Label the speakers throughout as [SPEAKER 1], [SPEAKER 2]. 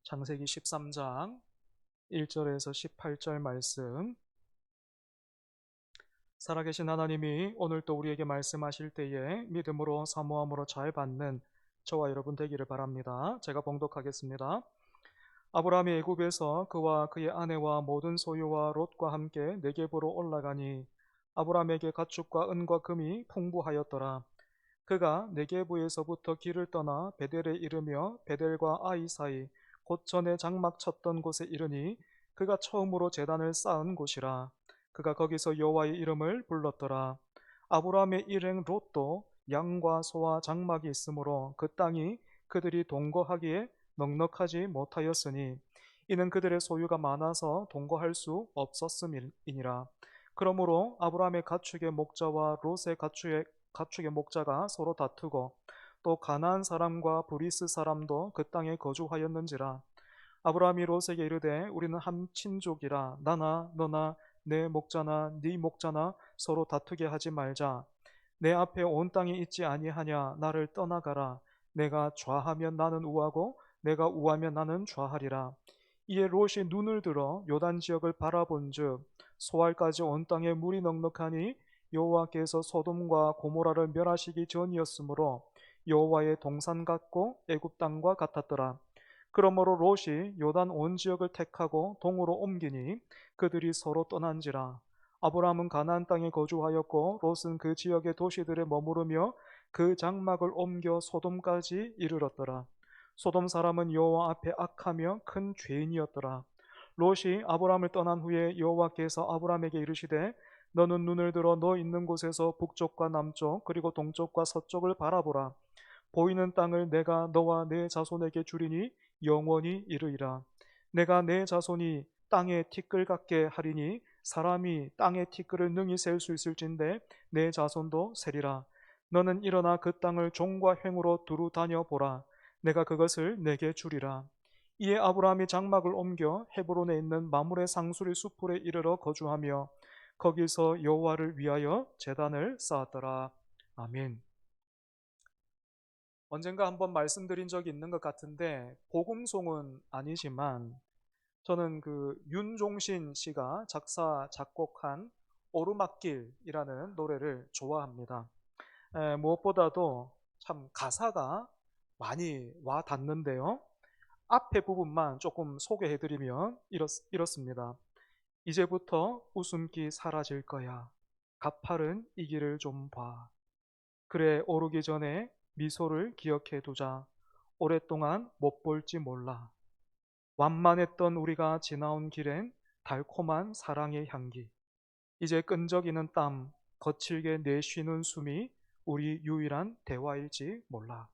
[SPEAKER 1] 창세기 13장 1절에서 18절 말씀. 살아계신 하나님이 오늘 또 우리에게 말씀하실 때에 믿음으로 사모함으로 잘 받는 저와 여러분 되기를 바랍니다. 제가 봉독하겠습니다. 아브라함이 애굽에서 그와 그의 아내와 모든 소유와 롯과 함께 네겝으로 올라가니 아브라함에게 가축과 은과 금이 풍부하였더라. 그가 네겝에서부터 길을 떠나 베델에 이르며 베델과 아이 사이 곧 전에 장막 쳤던 곳에 이르니 그가 처음으로 제단을 쌓은 곳이라. 그가 거기서 여호와의 이름을 불렀더라. 아브라함의 일행 롯도 양과 소와 장막이 있으므로 그 땅이 그들이 동거하기에 넉넉하지 못하였으니 이는 그들의 소유가 많아서 동거할 수 없었음이니라. 그러므로 아브라함의 가축의 목자와 롯의 가축의 목자가 서로 다투고 또 가나안 사람과 브리스 사람도 그 땅에 거주하였는지라. 아브라함이 롯에게 이르되 우리는 한 친족이라 나나 너나 내 목자나 네 목자나 서로 다투게 하지 말자. 내 앞에 온 땅이 있지 아니하냐. 나를 떠나가라. 내가 좌하면 나는 우하고 내가 우하면 나는 좌하리라. 이에 롯이 눈을 들어 요단 지역을 바라본즉 소알까지 온 땅에 물이 넉넉하니 여호와께서 소돔과 고모라를 멸하시기 전이었으므로 여호와의 동산 같고 애굽 땅과 같았더라. 그러므로 롯이 요단 온 지역을 택하고 동으로 옮기니 그들이 서로 떠난지라. 아브라함은 가나안 땅에 거주하였고 롯은 그 지역의 도시들에 머무르며 그 장막을 옮겨 소돔까지 이르렀더라. 소돔 사람은 여호와 앞에 악하며 큰 죄인이었더라. 롯이 아브라함을 떠난 후에 여호와께서 아브라함에게 이르시되 너는 눈을 들어 너 있는 곳에서 북쪽과 남쪽 그리고 동쪽과 서쪽을 바라보라. 보이는 땅을 내가 너와 내 자손에게 주리니 영원히 이르리라. 내가 내 자손이 땅의 티끌 같게 하리니 사람이 땅의 티끌을 능히 셀 수 있을진데 내 자손도 세리라. 너는 일어나 그 땅을 종과 횡으로 두루 다녀 보라. 내가 그것을 내게 주리라. 이에 아브라함이 장막을 옮겨 헤브론에 있는 마므레 상수리 수풀에 이르러 거주하며 거기서 여호와를 위하여 제단을 쌓았더라. 아멘. 언젠가 한번 말씀드린 적이 있는 것 같은데 복음송은 아니지만 저는 그 윤종신 씨가 작사 작곡한 오르막길이라는 노래를 좋아합니다. 무엇보다도 참 가사가 많이 와 닿는데요. 앞에 부분만 조금 소개해드리면 이렇습니다. 이제부터 웃음기 사라질 거야. 가팔은 이 길을 좀 봐. 그래 오르기 전에 미소를 기억해 두자. 오랫동안 못 볼지 몰라. 완만했던 우리가 지나온 길엔 달콤한 사랑의 향기. 이제 끈적이는 땀, 거칠게 내쉬는 숨이 우리 유일한 대화일지 몰라.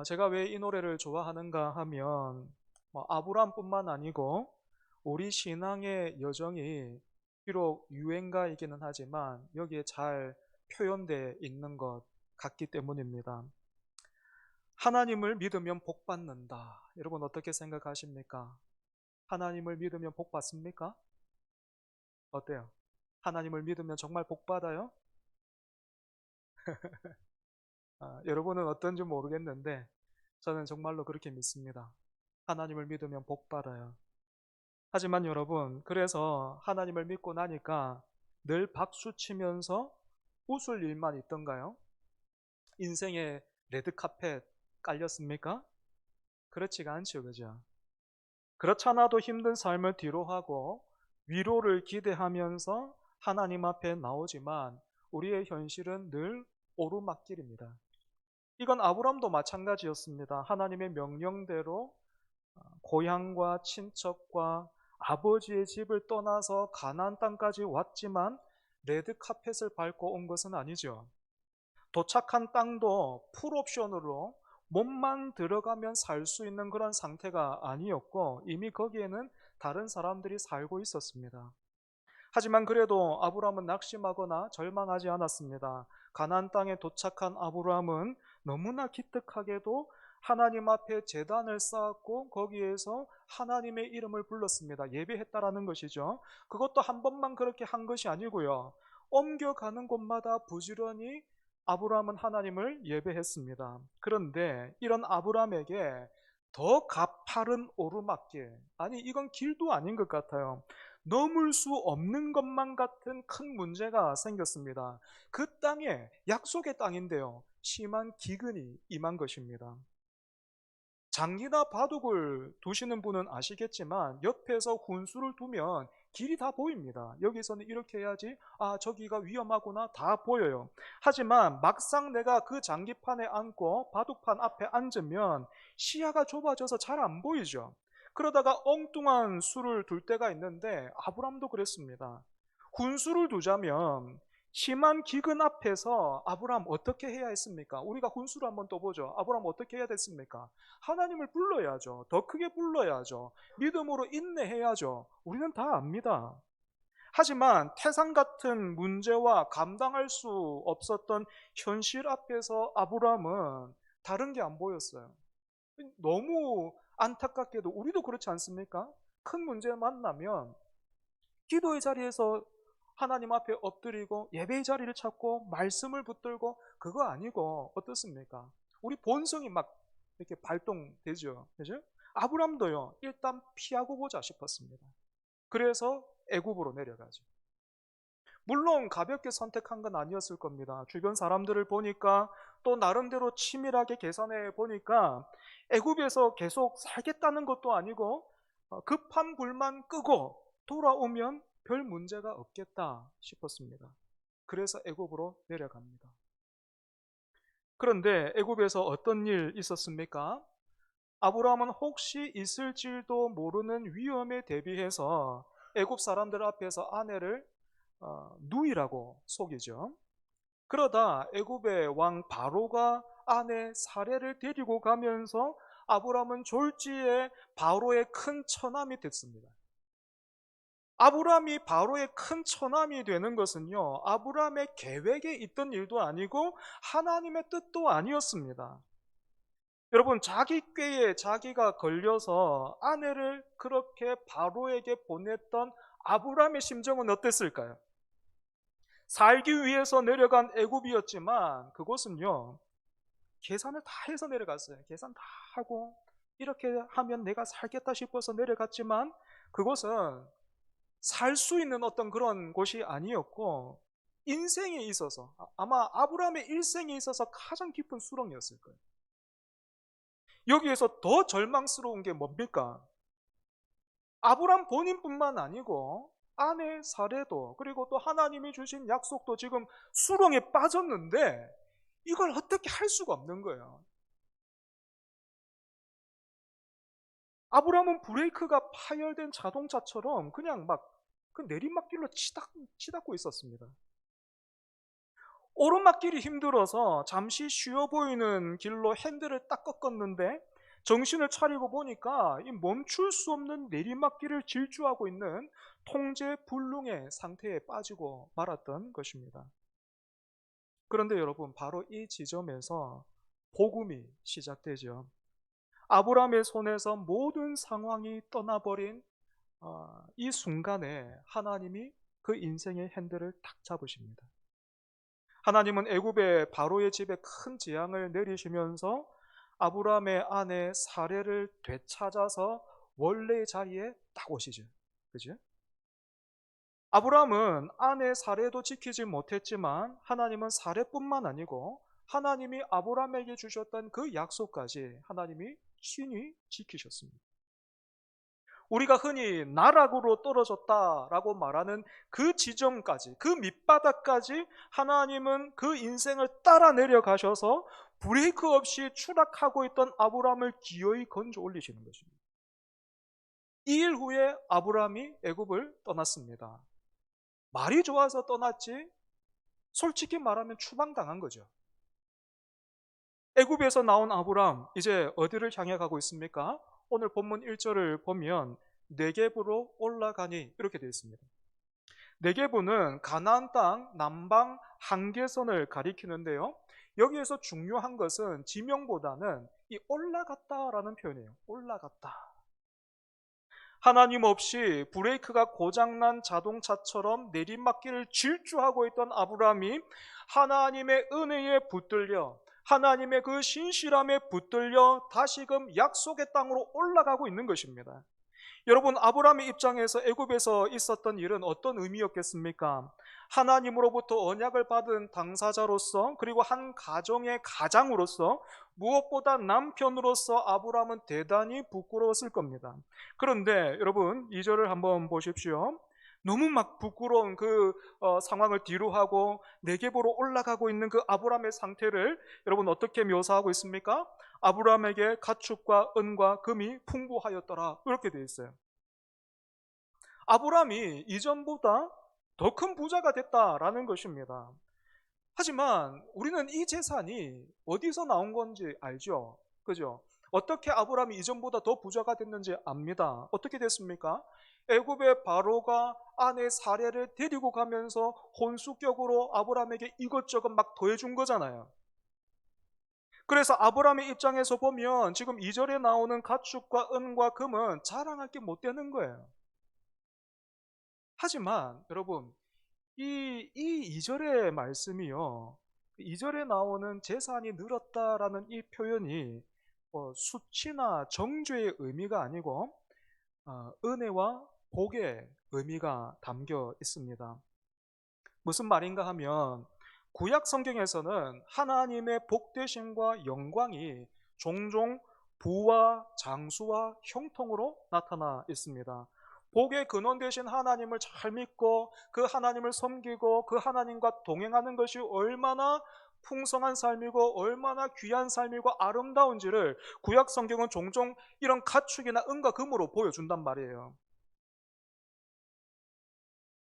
[SPEAKER 1] 제가 왜 이 노래를 좋아하는가 하면 아브람뿐만 아니고 우리 신앙의 여정이 비록 유행가이기는 하지만 여기에 잘 표현되어 있는 것 같기 때문입니다. 하나님을 믿으면 복 받는다. 여러분 어떻게 생각하십니까? 하나님을 믿으면 복 받습니까? 어때요? 하나님을 믿으면 정말 복 받아요? 여러분은 어떤지 모르겠는데 저는 정말로 그렇게 믿습니다. 하나님을 믿으면 복 받아요. 하지만 여러분, 그래서 하나님을 믿고 나니까 늘 박수 치면서 웃을 일만 있던가요? 인생에 레드카펫 깔렸습니까? 그렇지가 않죠, 그죠? 그렇잖아도 힘든 삶을 뒤로하고 위로를 기대하면서 하나님 앞에 나오지만 우리의 현실은 늘 오르막길입니다. 이건 아브람도 마찬가지였습니다. 하나님의 명령대로 고향과 친척과 아버지의 집을 떠나서 가나안 땅까지 왔지만 레드카펫을 밟고 온 것은 아니죠. 도착한 땅도 풀옵션으로 몸만 들어가면 살 수 있는 그런 상태가 아니었고 이미 거기에는 다른 사람들이 살고 있었습니다. 하지만 그래도 아브라함은 낙심하거나 절망하지 않았습니다. 가나안 땅에 도착한 아브라함은 너무나 기특하게도 하나님 앞에 제단을 쌓았고 거기에서 하나님의 이름을 불렀습니다. 예배했다라는 것이죠. 그것도 한 번만 그렇게 한 것이 아니고요. 옮겨가는 곳마다 부지런히 아브라함은 하나님을 예배했습니다. 그런데 이런 아브라함에게 더 가파른 오르막길, 아니 이건 길도 아닌 것 같아요. 넘을 수 없는 것만 같은 큰 문제가 생겼습니다. 그 땅에, 약속의 땅인데요, 심한 기근이 임한 것입니다. 장기나 바둑을 두시는 분은 아시겠지만 옆에서 훈수를 두면 길이 다 보입니다. 여기서는 이렇게 해야지, 아 저기가 위험하구나, 다 보여요. 하지만 막상 내가 그 장기판에 앉고 바둑판 앞에 앉으면 시야가 좁아져서 잘 안 보이죠. 그러다가 엉뚱한 수를 둘 때가 있는데 아브람도 그랬습니다. 훈수를 두자면 심한 기근 앞에서 아브람 어떻게 해야 했습니까? 우리가 훈수를 한번 떠보죠. 아브람 어떻게 해야 됐습니까? 하나님을 불러야죠. 더 크게 불러야죠. 믿음으로 인내해야죠. 우리는 다 압니다. 하지만 태산 같은 문제와 감당할 수 없었던 현실 앞에서 아브람은 다른 게 안 보였어요. 너무 안타깝게도 우리도 그렇지 않습니까? 큰 문제 만나면 기도의 자리에서 하나님 앞에 엎드리고 예배의 자리를 찾고 말씀을 붙들고, 그거 아니고 어떻습니까? 우리 본성이 막 이렇게 발동되죠. 그죠? 아브람도요, 일단 피하고 보자 싶었습니다. 그래서 애굽으로 내려가죠. 물론 가볍게 선택한 건 아니었을 겁니다. 주변 사람들을 보니까, 또 나름대로 치밀하게 계산해 보니까 애굽에서 계속 살겠다는 것도 아니고 급한 불만 끄고 돌아오면 별 문제가 없겠다 싶었습니다. 그래서 애굽으로 내려갑니다. 그런데 애굽에서 어떤 일 있었습니까? 아브라함은 혹시 있을지도 모르는 위험에 대비해서 애굽 사람들 앞에서 아내를 누이라고 속이죠. 그러다 애굽의 왕 바로가 아내 사례를 데리고 가면서 아브라함은 졸지에 바로의 큰 처남이 됐습니다. 아브라함이 바로의 큰 처남이 되는 것은요, 아브라함의 계획에 있던 일도 아니고 하나님의 뜻도 아니었습니다. 여러분, 자기 꾀에 자기가 걸려서 아내를 그렇게 바로에게 보냈던 아브라함의 심정은 어땠을까요? 살기 위해서 내려간 애굽이었지만 그곳은요, 계산을 다 해서 내려갔어요. 계산 다 하고 이렇게 하면 내가 살겠다 싶어서 내려갔지만 그곳은 살 수 있는 어떤 그런 곳이 아니었고, 인생에 있어서, 아마 아브라함의 일생에 있어서 가장 깊은 수렁이었을 거예요. 여기에서 더 절망스러운 게 뭡니까? 아브라함 본인뿐만 아니고 아내 사례도, 그리고 또 하나님이 주신 약속도 지금 수렁에 빠졌는데 이걸 어떻게 할 수가 없는 거예요. 아브라함은 브레이크가 파열된 자동차처럼 그냥 막 그 내리막길로 치닫고 있었습니다. 오르막길이 힘들어서 잠시 쉬워 보이는 길로 핸들을 딱 꺾었는데 정신을 차리고 보니까 이 멈출 수 없는 내리막길을 질주하고 있는 통제 불능의 상태에 빠지고 말았던 것입니다. 그런데 여러분, 바로 이 지점에서 복음이 시작되죠. 아브라함의 손에서 모든 상황이 떠나버린 이 순간에 하나님이 그 인생의 핸들을 딱 잡으십니다. 하나님은 애굽의 바로의 집에 큰 재앙을 내리시면서 아브라함의 아내 사례를 되찾아서 원래의 자리에 딱 오시죠. 그죠? 아브라함은 아내 사례도 지키지 못했지만 하나님은 사례뿐만 아니고 하나님이 아브라함에게 주셨던 그 약속까지 하나님이 친히 지키셨습니다. 우리가 흔히 나락으로 떨어졌다라고 말하는 그 지점까지, 그 밑바닥까지 하나님은 그 인생을 따라 내려가셔서 브레이크 없이 추락하고 있던 아브라함을 기어이 건져 올리시는 것입니다. 2일 후에 아브라함이 애굽을 떠났습니다. 말이 좋아서 떠났지 솔직히 말하면 추방당한 거죠. 애굽에서 나온 아브라함, 이제 어디를 향해 가고 있습니까? 오늘 본문 1절을 보면 네겝으로 올라가니 이렇게 되어 있습니다. 네겝은 가나안 땅 남방 한계선을 가리키는데요, 여기에서 중요한 것은 지명보다는 이 올라갔다라는 표현이에요. 올라갔다. 하나님 없이 브레이크가 고장난 자동차처럼 내리막길을 질주하고 있던 아브라함이 하나님의 은혜에 붙들려 하나님의 그 신실함에 붙들려 다시금 약속의 땅으로 올라가고 있는 것입니다. 여러분, 아브라함의 입장에서 애굽에서 있었던 일은 어떤 의미였겠습니까? 하나님으로부터 언약을 받은 당사자로서, 그리고 한 가정의 가장으로서, 무엇보다 남편으로서 아브라함은 대단히 부끄러웠을 겁니다. 그런데 여러분, 2절을 한번 보십시오. 너무 막 부끄러운 그 상황을 뒤로 하고 네겝으로 올라가고 있는 그 아브라함의 상태를 여러분 어떻게 묘사하고 있습니까? 아브라함에게 가축과 은과 금이 풍부하였더라, 이렇게 되어 있어요. 아브라함이 이전보다 더 큰 부자가 됐다라는 것입니다. 하지만 우리는 이 재산이 어디서 나온 건지 알죠? 그죠? 어떻게 아브라함이 이전보다 더 부자가 됐는지 압니다. 어떻게 됐습니까? 애굽의 바로가 아내 사례를 데리고 가면서 혼수격으로 아브라함에게 이것저것 막 더해준 거잖아요. 그래서 아브라함의 입장에서 보면 지금 2절에 나오는 가축과 은과 금은 자랑할 게 못 되는 거예요. 하지만 여러분, 이 2절의 말씀이요, 2절에 나오는 재산이 늘었다라는 이 표현이 수치나 정죄의 의미가 아니고 은혜와 복의 의미가 담겨 있습니다. 무슨 말인가 하면 구약 성경에서는 하나님의 복되심과 영광이 종종 부와 장수와 형통으로 나타나 있습니다. 복의 근원 되신 하나님을 잘 믿고 그 하나님을 섬기고 그 하나님과 동행하는 것이 얼마나 풍성한 삶이고 얼마나 귀한 삶이고 아름다운지를 구약 성경은 종종 이런 가축이나 은과 금으로 보여준단 말이에요.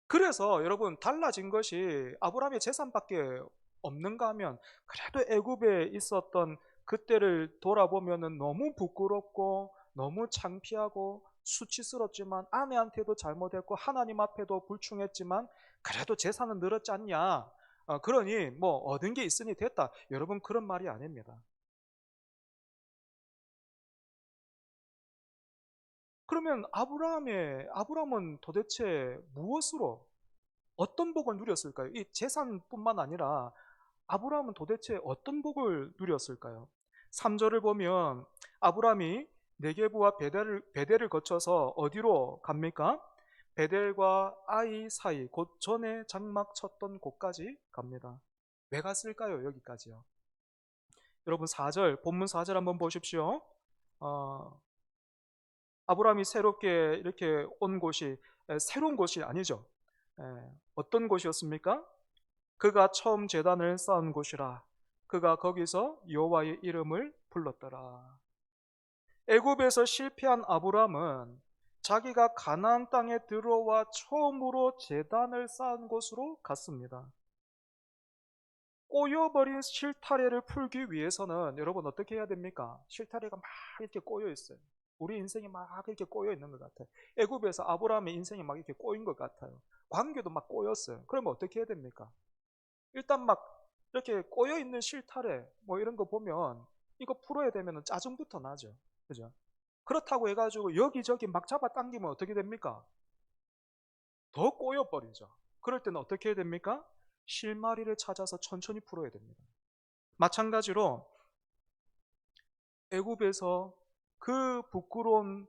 [SPEAKER 1] 그래서 여러분, 달라진 것이 아브라함의 재산밖에 없는가 하면 그래도 애굽에 있었던 그때를 돌아보면 너무 부끄럽고 너무 창피하고 수치스럽지만 아내한테도 잘못했고 하나님 앞에도 불충했지만 그래도 재산은 늘었지 않냐, 그러니 뭐 얻은 게 있으니 됐다, 여러분 그런 말이 아닙니다. 그러면 아브라함은 도대체 무엇으로 어떤 복을 누렸을까요? 이 재산뿐만 아니라 아브라함은 도대체 어떤 복을 누렸을까요? 3절을 보면 아브라함이 네게부와 베델을 거쳐서 어디로 갑니까? 베델과 아이 사이, 곧 전에 장막 쳤던 곳까지 갑니다. 왜 갔을까요? 여기까지요. 여러분, 본문 4절 한번 보십시오. 어, 아브라함이 새롭게 이렇게 온 곳이 새로운 곳이 아니죠. 에, 어떤 곳이었습니까? 그가 처음 제단을 쌓은 곳이라. 그가 거기서 여호와의 이름을 불렀더라. 애굽에서 실패한 아브라함은 자기가 가나안 땅에 들어와 처음으로 제단을 쌓은 곳으로 갔습니다. 꼬여버린 실타래를 풀기 위해서는 여러분 어떻게 해야 됩니까? 실타래가 막 이렇게 꼬여 있어요. 우리 인생이 막 이렇게 꼬여 있는 것 같아요. 애굽에서 아브라함의 인생이 막 이렇게 꼬인 것 같아요. 관계도 막 꼬였어요. 그러면 어떻게 해야 됩니까? 일단 막 이렇게 꼬여 있는 실타래 뭐 이런 거 보면 이거 풀어야 되면 짜증부터 나죠. 그죠? 그렇다고 해가지고 여기저기 막 잡아당기면 어떻게 됩니까? 더 꼬여버리죠. 그럴 때는 어떻게 해야 됩니까? 실마리를 찾아서 천천히 풀어야 됩니다. 마찬가지로 애굽에서 그 부끄러운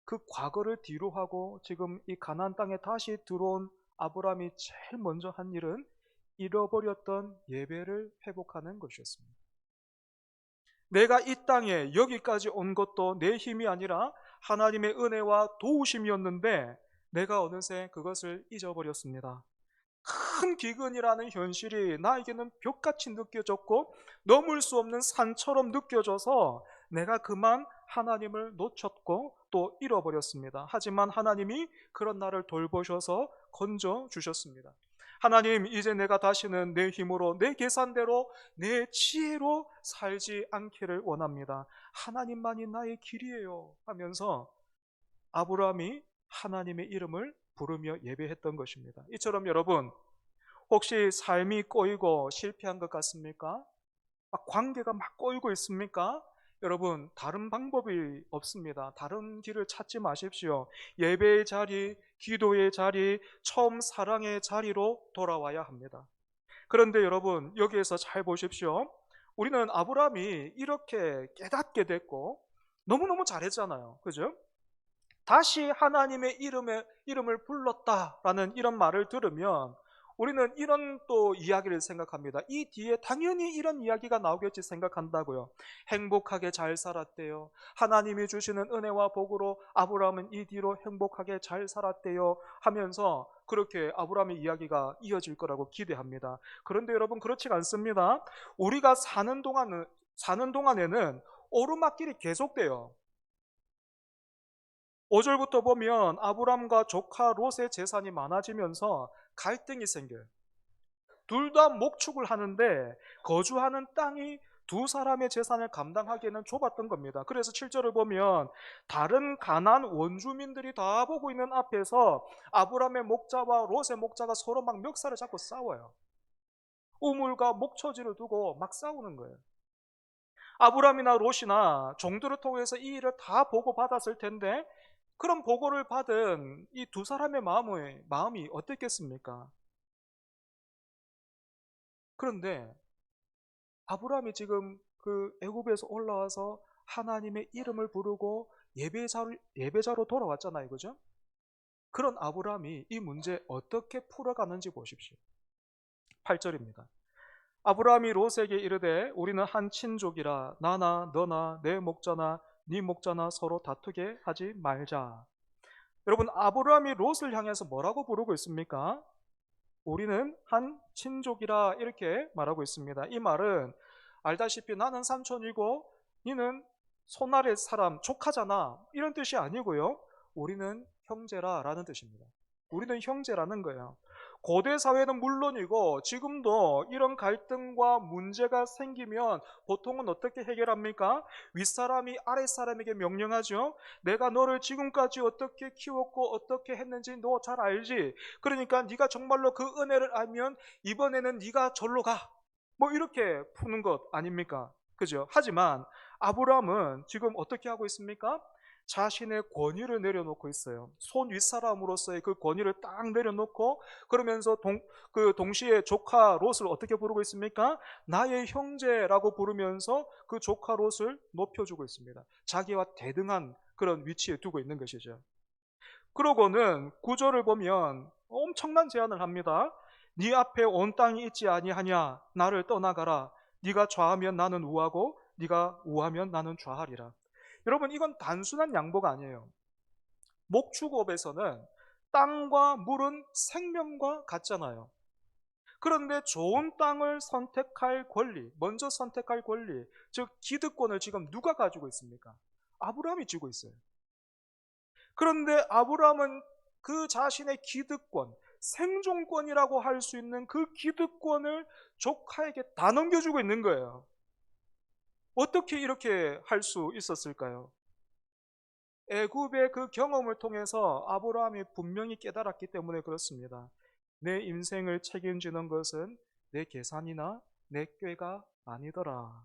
[SPEAKER 1] 그 과거를 뒤로 하고 지금 이 가나안 땅에 다시 들어온 아브라함이 제일 먼저 한 일은 잃어버렸던 예배를 회복하는 것이었습니다. 내가 이 땅에 여기까지 온 것도 내 힘이 아니라 하나님의 은혜와 도우심이었는데 내가 어느새 그것을 잊어버렸습니다. 큰 기근이라는 현실이 나에게는 벽같이 느껴졌고 넘을 수 없는 산처럼 느껴져서 내가 그만 하나님을 놓쳤고 또 잃어버렸습니다. 하지만 하나님이 그런 나를 돌보셔서 건져 주셨습니다. 하나님, 이제 내가 다시는 내 힘으로 내 계산대로 내 지혜로 살지 않기를 원합니다. 하나님만이 나의 길이에요 하면서 아브라함이 하나님의 이름을 부르며 예배했던 것입니다. 이처럼 여러분, 혹시 삶이 꼬이고 실패한 것 같습니까? 관계가 막 꼬이고 있습니까? 여러분, 다른 방법이 없습니다. 다른 길을 찾지 마십시오. 예배의 자리, 기도의 자리, 처음 사랑의 자리로 돌아와야 합니다. 그런데 여러분, 여기에서 잘 보십시오. 우리는 아브라함이 이렇게 깨닫게 됐고 너무너무 잘했잖아요. 그죠? 다시 하나님의 이름을 불렀다라는 이런 말을 들으면 우리는 이런 또 이야기를 생각합니다. 이 뒤에 당연히 이런 이야기가 나오겠지 생각한다고요. 행복하게 잘 살았대요. 하나님이 주시는 은혜와 복으로 아브라함은 이 뒤로 행복하게 잘 살았대요 하면서 그렇게 아브라함의 이야기가 이어질 거라고 기대합니다. 그런데 여러분, 그렇지가 않습니다. 우리가 사는 동안에는 오르막길이 계속돼요. 5절부터 보면 아브람과 조카 롯의 재산이 많아지면서 갈등이 생겨요. 둘 다 목축을 하는데 거주하는 땅이 두 사람의 재산을 감당하기에는 좁았던 겁니다. 그래서 7절을 보면 다른 가나안 원주민들이 다 보고 있는 앞에서 아브람의 목자와 롯의 목자가 서로 막 멱살을 잡고 싸워요. 우물과 목처지를 두고 막 싸우는 거예요. 아브람이나 롯이나 종들을 통해서 이 일을 다 보고받았을 텐데 그런 보고를 받은 이 두 사람의 마음이 어땠겠습니까? 그런데 아브라함이 지금 그 애굽에서 올라와서 하나님의 이름을 부르고 예배자로 돌아왔잖아요. 그죠? 그런 아브라함이 이 문제 어떻게 풀어가는지 보십시오. 8절입니다. 아브라함이 롯에게 이르되 우리는 한 친족이라 나나 너나 내 목자나 네 목자나 서로 다투게 하지 말자. 여러분, 아브라함이 롯을 향해서 뭐라고 부르고 있습니까? 우리는 한 친족이라 이렇게 말하고 있습니다. 이 말은 알다시피 나는 삼촌이고 니는 손아래 사람 조카잖아 이런 뜻이 아니고요. 우리는 형제라 라는 뜻입니다. 우리는 형제라는 거예요. 고대 사회는 물론이고 지금도 이런 갈등과 문제가 생기면 보통은 어떻게 해결합니까? 윗사람이 아랫사람에게 명령하죠. 내가 너를 지금까지 어떻게 키웠고 어떻게 했는지 너 잘 알지? 그러니까 네가 정말로 그 은혜를 알면 이번에는 네가 절로 가. 뭐 이렇게 푸는 것 아닙니까? 그죠? 하지만 아브라함은 지금 어떻게 하고 있습니까? 자신의 권위를 내려놓고 있어요. 손 윗사람으로서의 그 권위를 딱 내려놓고 그러면서 동시에 조카 롯을 어떻게 부르고 있습니까? 나의 형제라고 부르면서 그 조카 롯을 높여주고 있습니다. 자기와 대등한 그런 위치에 두고 있는 것이죠. 그러고는 구절을 보면 엄청난 제안을 합니다. 네 앞에 온 땅이 있지 아니하냐? 나를 떠나가라. 네가 좌하면 나는 우하고 네가 우하면 나는 좌하리라. 여러분, 이건 단순한 양보가 아니에요. 목축업에서는 땅과 물은 생명과 같잖아요. 그런데 좋은 땅을 선택할 권리, 먼저 선택할 권리, 즉 기득권을 지금 누가 가지고 있습니까? 아브라함이 쥐고 있어요. 그런데 아브라함은 그 자신의 기득권, 생존권이라고 할 수 있는 그 기득권을 조카에게 다 넘겨주고 있는 거예요. 어떻게 이렇게 할 수 있었을까요? 애굽의 그 경험을 통해서 아브라함이 분명히 깨달았기 때문에 그렇습니다. 내 인생을 책임지는 것은 내 계산이나 내 꾀가 아니더라.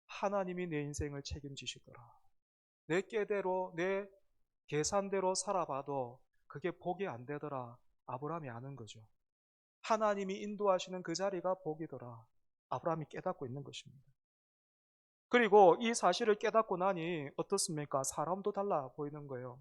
[SPEAKER 1] 하나님이 내 인생을 책임지시더라. 내 꾀대로 내 계산대로 살아봐도 그게 복이 안 되더라. 아브라함이 아는 거죠. 하나님이 인도하시는 그 자리가 복이더라. 아브라함이 깨닫고 있는 것입니다. 그리고 이 사실을 깨닫고 나니 어떻습니까? 사람도 달라 보이는 거예요.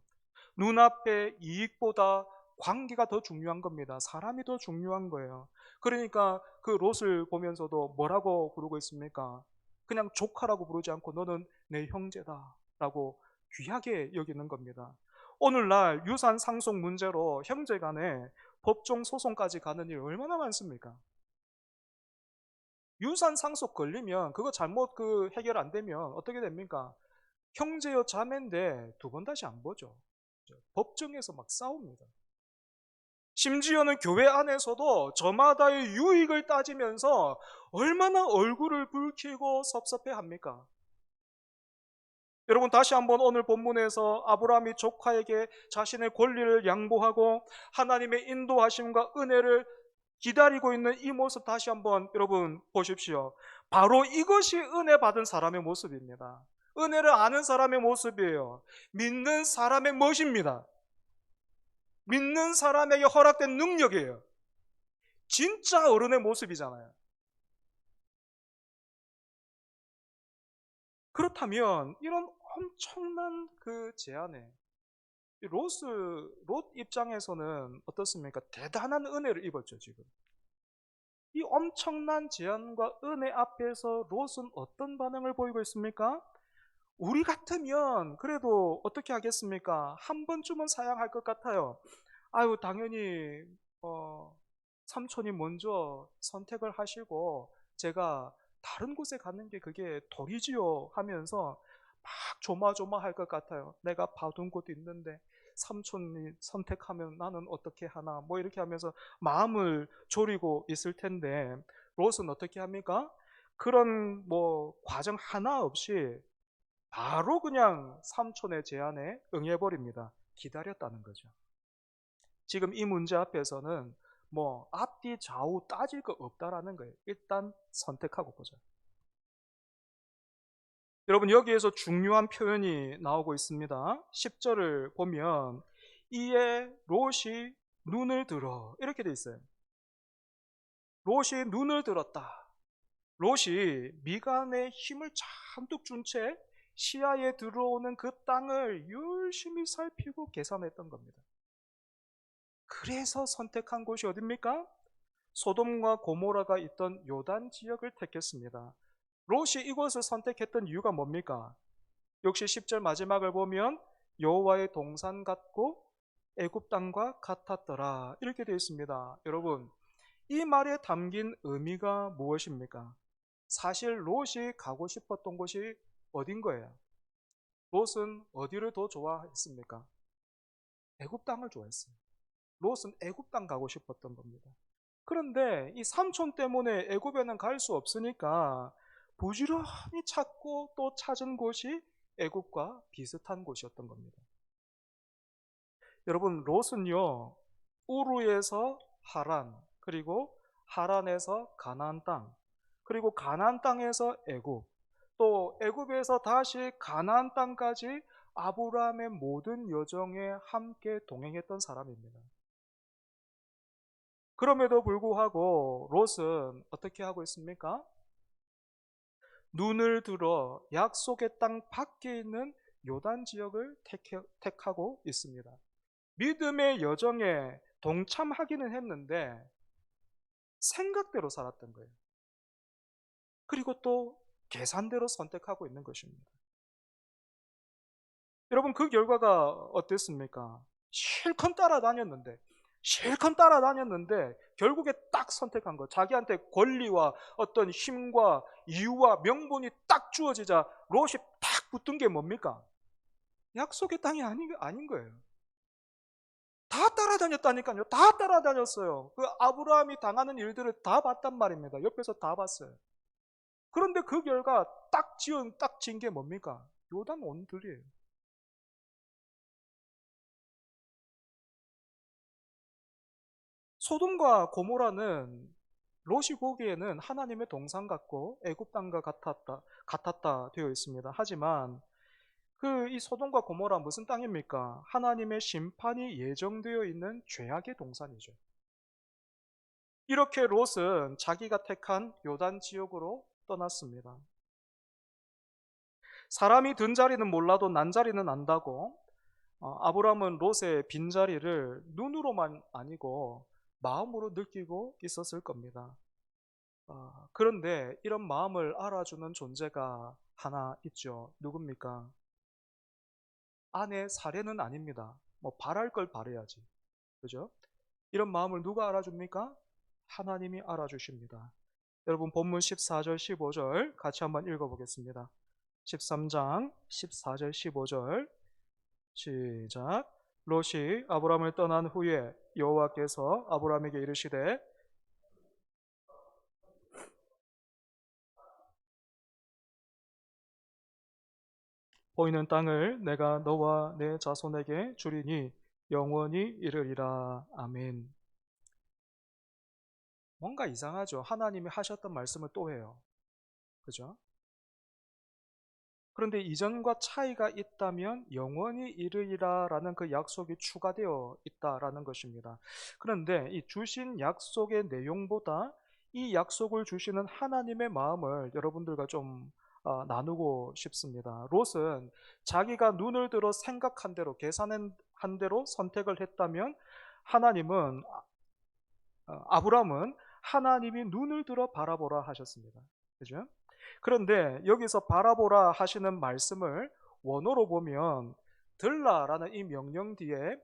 [SPEAKER 1] 눈앞의 이익보다 관계가 더 중요한 겁니다. 사람이 더 중요한 거예요. 그러니까 그 롯을 보면서도 뭐라고 부르고 있습니까? 그냥 조카라고 부르지 않고 너는 내 형제다 라고 귀하게 여기는 겁니다. 오늘날 유산 상속 문제로 형제 간에 법정 소송까지 가는 일 얼마나 많습니까? 유산 상속 걸리면 그거 잘못 해결 안 되면 어떻게 됩니까? 형제여 자매인데 두 번 다시 안 보죠. 법정에서 막 싸웁니다. 심지어는 교회 안에서도 저마다의 유익을 따지면서 얼마나 얼굴을 붉히고 섭섭해합니까? 여러분, 다시 한번 오늘 본문에서 아브라함이 조카에게 자신의 권리를 양보하고 하나님의 인도하심과 은혜를 기다리고 있는 이 모습 다시 한번 여러분 보십시오. 바로 이것이 은혜 받은 사람의 모습입니다. 은혜를 아는 사람의 모습이에요. 믿는 사람의 멋입니다. 믿는 사람에게 허락된 능력이에요. 진짜 어른의 모습이잖아요. 그렇다면 이런 엄청난 그 제안에 롯 입장에서는 어떻습니까? 대단한 은혜를 입었죠, 지금. 이 엄청난 제안과 은혜 앞에서 롯은 어떤 반응을 보이고 있습니까? 우리 같으면 그래도 어떻게 하겠습니까? 한 번쯤은 사양할 것 같아요. 아유, 당연히 삼촌이 먼저 선택을 하시고 제가 다른 곳에 가는 게 그게 도리지요 하면서 막 조마조마할 것 같아요. 내가 봐둔 곳도 있는데 삼촌이 선택하면 나는 어떻게 하나 뭐 이렇게 하면서 마음을 졸이고 있을 텐데 롯은 어떻게 합니까? 그런 뭐 과정 하나 없이 바로 그냥 삼촌의 제안에 응해버립니다. 기다렸다는 거죠. 지금 이 문제 앞에서는 뭐 앞뒤 좌우 따질 거 없다라는 거예요. 일단 선택하고 보자. 여러분 여기에서 중요한 표현이 나오고 있습니다. 10절을 보면 이에 롯이 눈을 들어 이렇게 돼 있어요. 롯이 눈을 들었다. 롯이 미간에 힘을 잔뜩 준 채 시야에 들어오는 그 땅을 열심히 살피고 계산했던 겁니다. 그래서 선택한 곳이 어딥니까? 소돔과 고모라가 있던 요단 지역을 택했습니다. 롯이 이곳을 선택했던 이유가 뭡니까? 역시 10절 마지막을 보면 여호와의 동산 같고 애굽 땅과 같았더라 이렇게 되어 있습니다. 여러분 이 말에 담긴 의미가 무엇입니까? 사실 롯이 가고 싶었던 곳이 어딘 거예요? 롯은 어디를 더 좋아했습니까? 애굽 땅을 좋아했어요. 롯은 애굽 땅 가고 싶었던 겁니다. 그런데 이 삼촌 때문에 애굽에는 갈 수 없으니까 부지런히 찾고 또 찾은 곳이 애굽과 비슷한 곳이었던 겁니다. 여러분 롯은요 우르에서 하란 그리고 하란에서 가나안 땅 그리고 가나안 땅에서 애굽 또 애굽에서 다시 가나안 땅까지 아브라함의 모든 여정에 함께 동행했던 사람입니다. 그럼에도 불구하고 롯은 어떻게 하고 있습니까? 눈을 들어 약속의 땅 밖에 있는 요단 지역을 택하고 있습니다. 믿음의 여정에 동참하기는 했는데 생각대로 살았던 거예요. 그리고 또 계산대로 선택하고 있는 것입니다. 여러분 그 결과가 어땠습니까? 실컷 따라다녔는데 결국에 딱 선택한 거. 자기한테 권리와 어떤 힘과 이유와 명분이 딱 주어지자 롯이 딱 붙은 게 뭡니까? 약속의 땅이 아닌 거예요. 다 따라다녔다니까요. 다 따라다녔어요. 그 아브라함이 당하는 일들을 다 봤단 말입니다. 옆에서 다 봤어요. 그런데 그 결과 딱 진 게 뭡니까? 요단 원들이에요. 소돔과 고모라는 롯이 보기에는 하나님의 동산 같고 애굽 땅과 같았다 되어 있습니다. 하지만 그 이 소돔과 고모라 무슨 땅입니까? 하나님의 심판이 예정되어 있는 죄악의 동산이죠. 이렇게 롯은 자기가 택한 요단 지역으로 떠났습니다. 사람이 든 자리는 몰라도 난 자리는 안다고 아브라함은 롯의 빈자리를 눈으로만 아니고 마음으로 느끼고 있었을 겁니다. 그런데 이런 마음을 알아주는 존재가 하나 있죠. 누굽니까? 아내 사례는 아닙니다. 뭐 바랄 걸 바래야지. 그죠? 이런 마음을 누가 알아줍니까? 하나님이 알아주십니다. 여러분 본문 14절 15절 같이 한번 읽어보겠습니다. 13장 14절 15절 시작. 롯이 아브라함을 떠난 후에 여호와께서 아브라함에게 이르시되 보이는 땅을 내가 너와 내 자손에게 주리니 영원히 이르리라. 아멘. 뭔가 이상하죠. 하나님이 하셨던 말씀을 또 해요. 그죠? 그런데 이전과 차이가 있다면 영원히 이르리라라는 그 약속이 추가되어 있다라는 것입니다. 그런데 이 주신 약속의 내용보다 이 약속을 주시는 하나님의 마음을 여러분들과 좀 나누고 싶습니다. 롯은 자기가 눈을 들어 생각한 대로, 계산한 대로 선택을 했다면 하나님은, 아브람은 하나님이 눈을 들어 바라보라 하셨습니다. 그죠? 그런데 여기서 바라보라 하시는 말씀을 원어로 보면 들라라는 이 명령 뒤에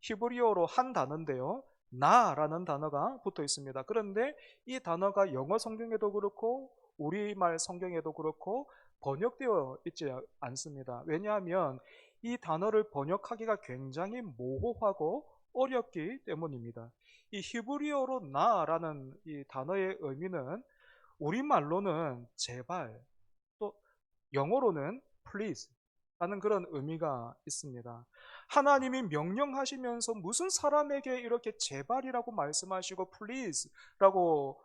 [SPEAKER 1] 히브리어로 한 단어인데요. 나라는 단어가 붙어 있습니다. 그런데 이 단어가 영어 성경에도 그렇고 우리말 성경에도 그렇고 번역되어 있지 않습니다. 왜냐하면 이 단어를 번역하기가 굉장히 모호하고 어렵기 때문입니다. 이 히브리어로 나라는 이 단어의 의미는 우리말로는 제발, 또 영어로는 please 라는 그런 의미가 있습니다. 하나님이 명령하시면서 무슨 사람에게 이렇게 제발이라고 말씀하시고 please라고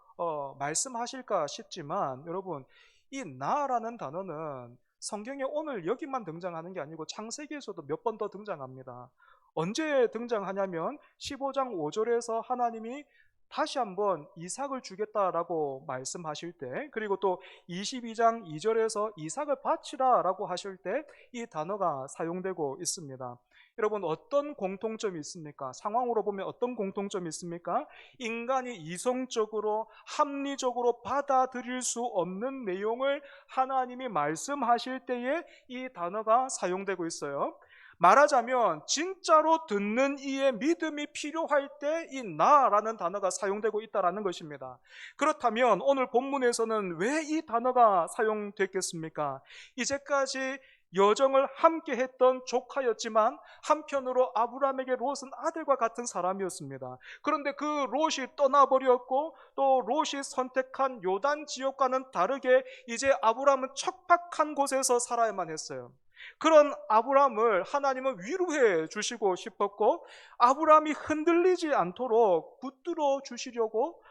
[SPEAKER 1] 말씀하실까 싶지만, 여러분, 이 나라는 단어는 성경에 오늘 여기만 등장하는 게 아니고 창세기에서도 몇 번 더 등장합니다. 언제 등장하냐면 15장 5절에서 하나님이 다시 한번 이삭을 주겠다라고 말씀하실 때, 그리고 또 22장 2절에서 이삭을 바치라 라고 하실 때 이 단어가 사용되고 있습니다. 여러분, 어떤 공통점이 있습니까? 상황으로 보면 어떤 공통점이 있습니까? 인간이 이성적으로 합리적으로 받아들일 수 없는 내용을 하나님이 말씀하실 때에 이 단어가 사용되고 있어요. 말하자면 진짜로 듣는 이의 믿음이 필요할 때 이 나라는 단어가 사용되고 있다는 것입니다. 그렇다면 오늘 본문에서는 왜 이 단어가 사용됐겠습니까? 이제까지 여정을 함께 했던 조카였지만 한편으로 아브라함에게 롯은 아들과 같은 사람이었습니다. 그런데 그 롯이 떠나버렸고 또 롯이 선택한 요단 지역과는 다르게 이제 아브라함은 척박한 곳에서 살아야만 했어요. 그런 아브라함을 하나님은 위로해 주시고 싶었고 아브라함이 흔들리지 않도록 붙들어 주시려고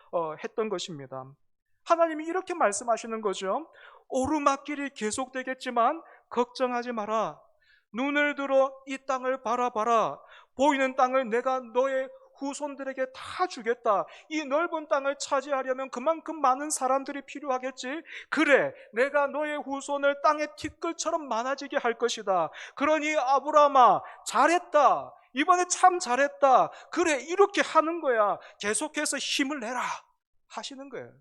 [SPEAKER 1] 했던 것입니다. 하나님이 이렇게 말씀하시는 거죠. 오르막길이 계속되겠지만 걱정하지 마라. 눈을 들어 이 땅을 바라봐라. 보이는 땅을 내가 너의 후손들에게 다 주겠다. 이 넓은 땅을 차지하려면 그만큼 많은 사람들이 필요하겠지. 그래, 내가 너의 후손을 땅의 티끌처럼 많아지게 할 것이다. 그러니 아브라함아, 잘했다. 이번에 참 잘했다. 그래, 이렇게 하는 거야. 계속해서 힘을 내라 하시는 거예요.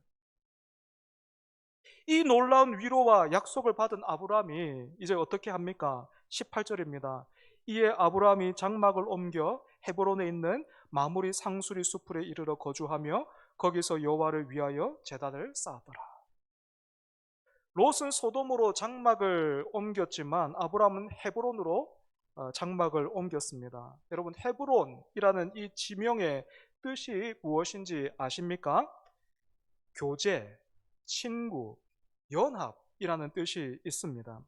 [SPEAKER 1] 이 놀라운 위로와 약속을 받은 아브라함이 이제 어떻게 합니까? 18절입니다. 이에 아브라함이 장막을 옮겨 헤브론에 있는 마므리 상수리 수풀에 이르러 거주하며 거기서 여호와를 위하여 제단을 쌓았더라. 롯은 소돔으로 장막을 옮겼지만 아브라함은 헤브론으로 장막을 옮겼습니다. 여러분, 헤브론이라는 이 지명의 뜻이 무엇인지 아십니까? 교제, 친구, 연합이라는 뜻이 있습니다.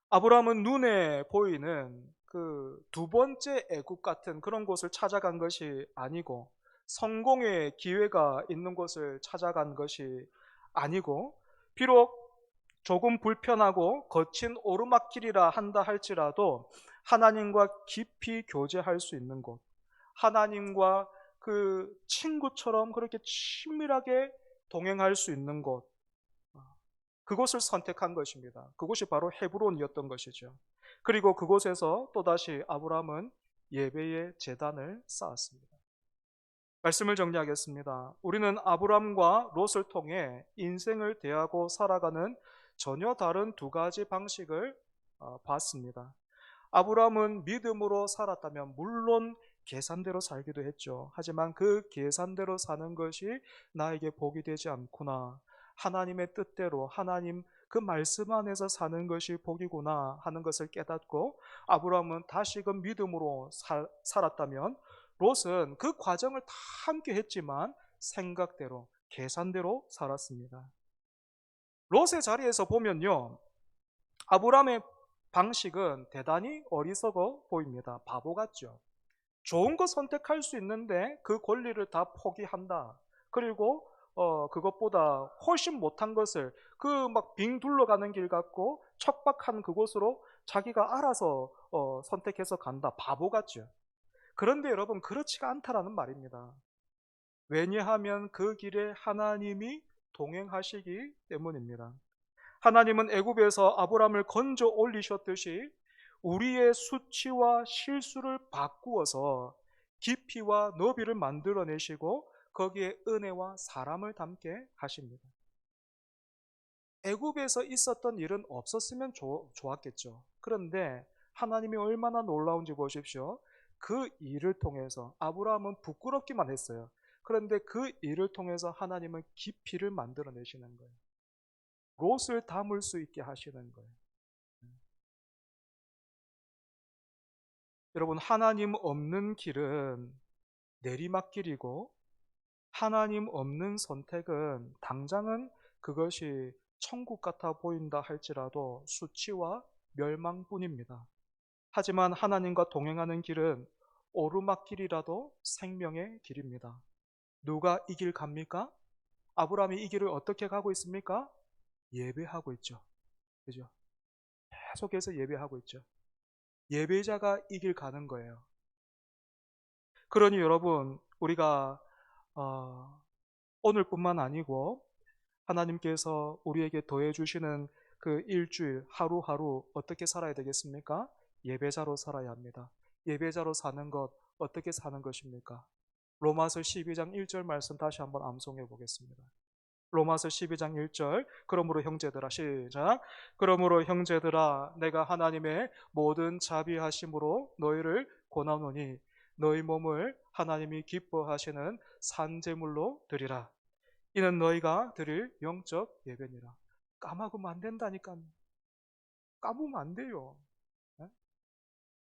[SPEAKER 1] 아브라함은 눈에 보이는 그 두 번째 애굽 같은 그런 곳을 찾아간 것이 아니고 성공의 기회가 있는 곳을 찾아간 것이 아니고 비록 조금 불편하고 거친 오르막길이라 한다 할지라도 하나님과 깊이 교제할 수 있는 곳, 하나님과 그 친구처럼 그렇게 친밀하게 동행할 수 있는 곳, 그곳을 선택한 것입니다. 그곳이 바로 헤브론이었던 것이죠. 그리고 그곳에서 또다시 아브라함은 예배의 제단을 쌓았습니다. 말씀을 정리하겠습니다. 우리는 아브라함과 롯을 통해 인생을 대하고 살아가는 전혀 다른 두 가지 방식을 봤습니다. 아브라함은 믿음으로 살았다면 물론 계산대로 살기도 했죠. 하지만 그 계산대로 사는 것이 나에게 복이 되지 않구나. 하나님의 뜻대로 하나님 그 말씀 안에서 사는 것이 복이구나 하는 것을 깨닫고 아브라함은 다시금 믿음으로 살았다면 롯은 그 과정을 다 함께 했지만 생각대로 계산대로 살았습니다. 롯의 자리에서 보면요, 아브라함의 방식은 대단히 어리석어 보입니다. 바보 같죠. 좋은 거 선택할 수 있는데 그 권리를 다 포기한다. 그리고 그것보다 훨씬 못한 것을 그 막 빙 둘러가는 길 같고 척박한 그곳으로 자기가 알아서 선택해서 간다. 바보 같죠. 그런데 여러분, 그렇지가 않다라는 말입니다. 왜냐하면 그 길에 하나님이 동행하시기 때문입니다. 하나님은 애굽에서 아브라함을 건져 올리셨듯이 우리의 수치와 실수를 바꾸어서 깊이와 너비를 만들어내시고 거기에 은혜와 사람을 담게 하십니다. 애굽에서 있었던 일은 없었으면 좋았겠죠. 그런데 하나님이 얼마나 놀라운지 보십시오. 그 일을 통해서 아브라함은 부끄럽기만 했어요. 그런데 그 일을 통해서 하나님은 깊이를 만들어내시는 거예요. 롯을 담을 수 있게 하시는 거예요. 여러분, 하나님 없는 길은 내리막길이고 하나님 없는 선택은 당장은 그것이 천국 같아 보인다 할지라도 수치와 멸망뿐입니다. 하지만 하나님과 동행하는 길은 오르막길이라도 생명의 길입니다. 누가 이 길 갑니까? 아브라함이 이 길을 어떻게 가고 있습니까? 예배하고 있죠. 그죠? 계속해서 예배하고 있죠. 예배자가 이 길 가는 거예요. 그러니 여러분, 우리가 오늘뿐만 아니고 하나님께서 우리에게 더해주시는 그 일주일 하루하루 어떻게 살아야 되겠습니까? 예배자로 살아야 합니다. 예배자로 사는 것 어떻게 사는 것입니까? 로마서 12장 1절 말씀 다시 한번 암송해 보겠습니다. 로마서 12장 1절. 그러므로 형제들아, 시작. 그러므로 형제들아, 내가 하나님의 모든 자비하심으로 너희를 권하노니 너희 몸을 하나님이 기뻐하시는 산제물로 드리라. 이는 너희가 드릴 영적 예배니라. 까먹으면 안 된다니까. 까먹으면 안 돼요.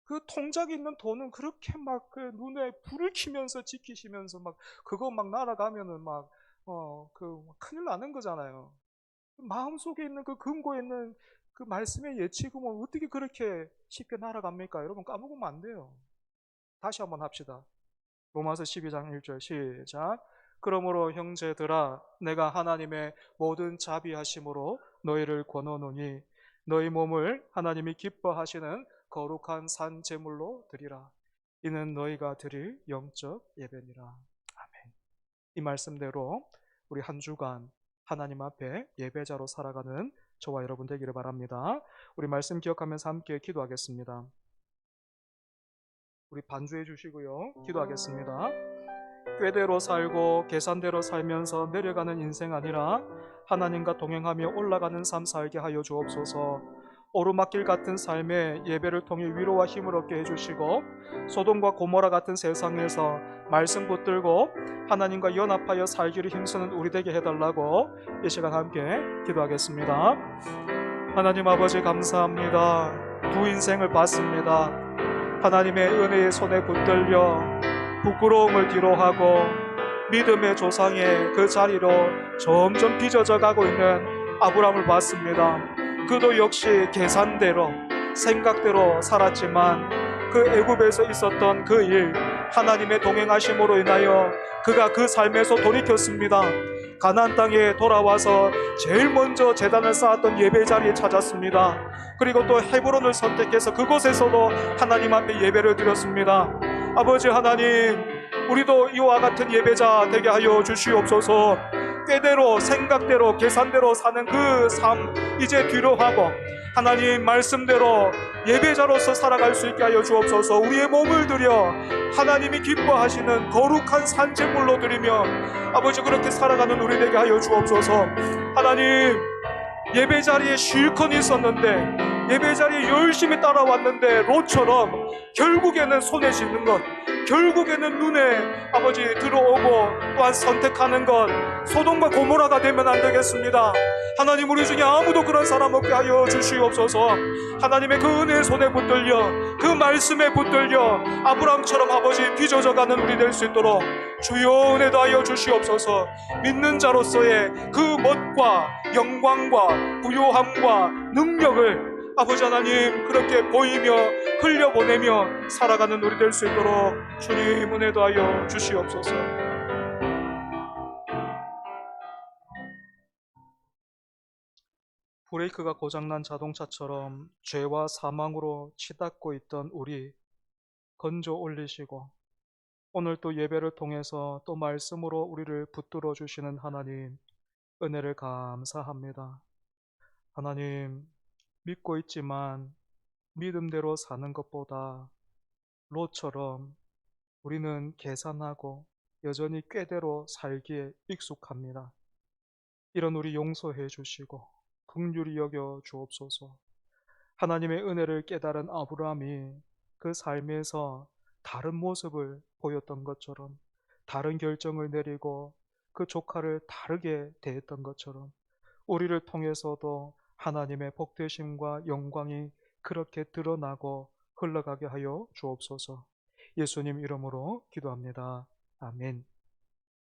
[SPEAKER 1] 그 통장에 있는 돈은 그렇게 막 그 눈에 불을 켜면서 지키시면서 막 그거 막 날아가면은 막 큰일 나는 거잖아요. 마음속에 있는 그 금고에 있는 그 말씀의 예치금은 어떻게 그렇게 쉽게 날아갑니까? 여러분, 까먹으면 안 돼요. 다시 한번 합시다. 로마서 12장 1절 시작. 그러므로 형제들아, 내가 하나님의 모든 자비하심으로 너희를 권하노니 너희 몸을 하나님이 기뻐하시는 거룩한 산 제물로 드리라. 이는 너희가 드릴 영적 예배니라. 아멘. 이 말씀대로 우리 한 주간 하나님 앞에 예배자로 살아가는 저와 여러분 되기를 바랍니다. 우리 말씀 기억하면서 함께 기도하겠습니다. 우리 반주해 주시고요. 기도하겠습니다. 꾀대로 살고 계산대로 살면서 내려가는 인생 아니라 하나님과 동행하며 올라가는 삶 살게 하여 주옵소서. 오르막길 같은 삶에 예배를 통해 위로와 힘을 얻게 해주시고 소돔과 고모라 같은 세상에서 말씀 붙들고 하나님과 연합하여 살기를 힘쓰는 우리 되게 해달라고 이 시간 함께 기도하겠습니다. 하나님 아버지, 감사합니다. 두 인생을 봤습니다. 하나님의 은혜의 손에 붙들려 부끄러움을 뒤로하고 믿음의 조상의 그 자리로 점점 빚어져 가고 있는 아브라함을 봤습니다. 그도 역시 계산대로 생각대로 살았지만 그 애굽에서 있었던 그 일, 하나님의 동행하심으로 인하여 그가 그 삶에서 돌이켰습니다. 가나안 땅에 돌아와서 제일 먼저 제단을 쌓았던 예배 자리에 찾았습니다. 그리고 또 헤브론을 선택해서 그곳에서도 하나님 앞에 예배를 드렸습니다. 아버지 하나님, 우리도 이와 같은 예배자 되게 하여 주시옵소서. 꾀대로 생각대로 계산대로 사는 그 삶 이제 뒤로 하고 하나님 말씀대로 예배자로서 살아갈 수 있게 하여 주옵소서. 우리의 몸을 들여 하나님이 기뻐하시는 거룩한 산제물로 드리며 아버지 그렇게 살아가는 우리 되게 하여 주옵소서. 하나님, 예배자리에 실컷 있었는데 예배자리에 열심히 따라왔는데 롯처럼 결국에는 손에 짚는 것, 결국에는 눈에 아버지 들어오고 또한 선택하는 것, 소돔과 고모라가 되면 안 되겠습니다. 하나님, 우리 중에 아무도 그런 사람 없게 하여 주시옵소서. 하나님의 그 은혜의 손에 붙들려 그 말씀에 붙들려 아브라함처럼 아버지 빚어져가는 우리 될 수 있도록 주여 은혜 더하여 주시옵소서. 믿는 자로서의 그 멋과 영광과 부요함과 능력을 아버지 하나님 그렇게 보이며 흘려보내며 살아가는 우리 될 수 있도록 주님 은혜 더하여 주시옵소서. 브레이크가 고장난 자동차처럼 죄와 사망으로 치닫고 있던 우리 건져 올리시고 오늘 또 예배를 통해서 또 말씀으로 우리를 붙들어 주시는 하나님 은혜를 감사합니다. 하나님, 믿고 있지만 믿음대로 사는 것보다 롯처럼 우리는 계산하고 여전히 꾀대로 살기에 익숙합니다. 이런 우리 용서해 주시고 긍휼히 여겨 주옵소서. 하나님의 은혜를 깨달은 아브라함이 그 삶에서 다른 모습을 보였던 것처럼, 다른 결정을 내리고 그 조카를 다르게 대했던 것처럼 우리를 통해서도 하나님의 복되심과 영광이 그렇게 드러나고 흘러가게 하여 주옵소서. 예수님 이름으로 기도합니다. 아멘.